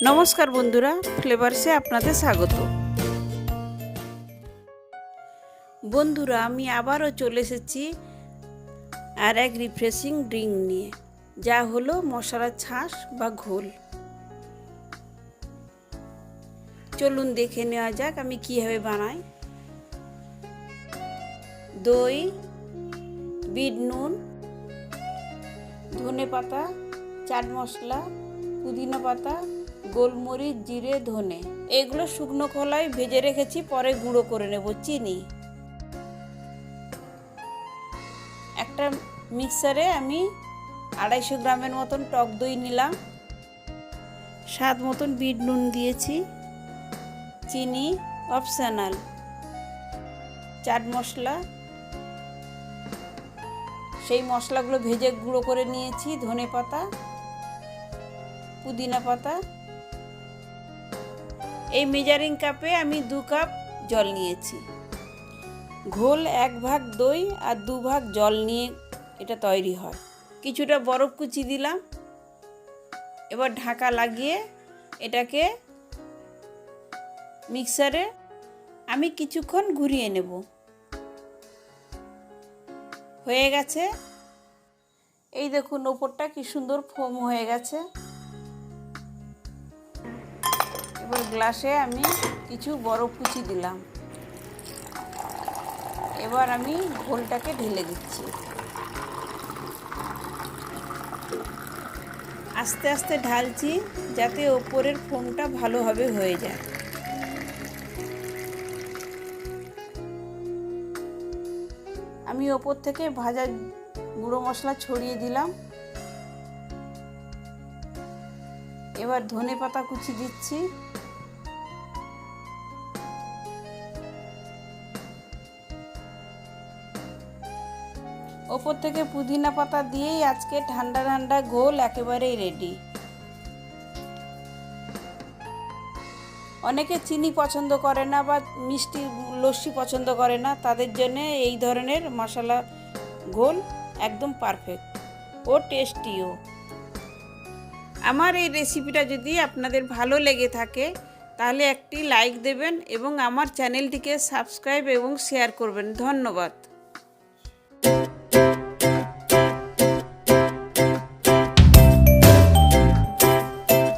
নমস্কার বন্ধুরা, ফ্লেভারসে আপনাদের স্বাগত। বন্ধুরা, আমি আবারও চলে এসেছি আর এক রিফ্রেশিং ড্রিঙ্ক নিয়ে, যা হলো মশলা ছাঁচ বা ঘোল। চলুন দেখে নেওয়া যাক আমি কীভাবে বানাই। দই, বিট নুন, ধনে পাতা, চাট মশলা, পুদিনা পাতা, গোলমরিচ, জিরে, ধনে, এগুলো শুকনো খোলায় ভেজে রেখেছি, পরে গুঁড়ো করে নেব। চিনি, একটা মিক্সারে আমি 250 গ্রামের মতন টক দই নিলাম, স্বাদ মতন বিট নুন দিয়েছি, চিনি অপশনাল, চাট মশলা, সেই মশলাগুলো ভেজে গুঁড়ো করে নিয়েছি, ধনে পাতা, পুদিনা পাতা। এই মেজারিং কাপে আমি 2 কাপ জল নিয়েছি। ঘোল 1 ভাগ দই আর 2 ভাগ জল নিয়ে এটা তৈরি হয়। কিছুটা বরফ কুচি দিলাম। এবার ঢাকা লাগিয়ে এটাকে মিক্সারে আমি কিছুক্ষণ ঘুরিয়ে নেব। হয়ে গেছে। এই দেখুন, ওপরটা কি সুন্দর ফোম হয়ে গেছে। এবার গ্লাসে আমি কিছু বরফ কুচি দিলাম। এবার আমি ঘোলটাকে ঢেলে দিচ্ছি। আস্তে আস্তে ঢালছি যাতে ওপরের ফোমটা ভালোভাবে হয়ে যায়। আমি ওপর থেকে ভাজা গুঁড়ো মশলা ছড়িয়ে দিলাম। এবার ধনে পাতা কুচি দিচ্ছি। ওপর থেকে পুদিনা পাতা দিয়েই আজকে ঠান্ডা ঠান্ডা ঘোল একেবারেই রেডি। অনেকে চিনি পছন্দ করে না বা মিষ্টি লস্যি পছন্দ করে না, তাদের জন্য এই ধরনের মশলা ঘোল একদম পারফেক্ট ও টেস্টিও। আমার এই রেসিপিটা যদি আপনাদের ভালো লেগে থাকে তাহলে একটি লাইক দেবেন এবং আমার চ্যানেলটিকে সাবস্ক্রাইব এবং শেয়ার করবেন। ধন্যবাদ।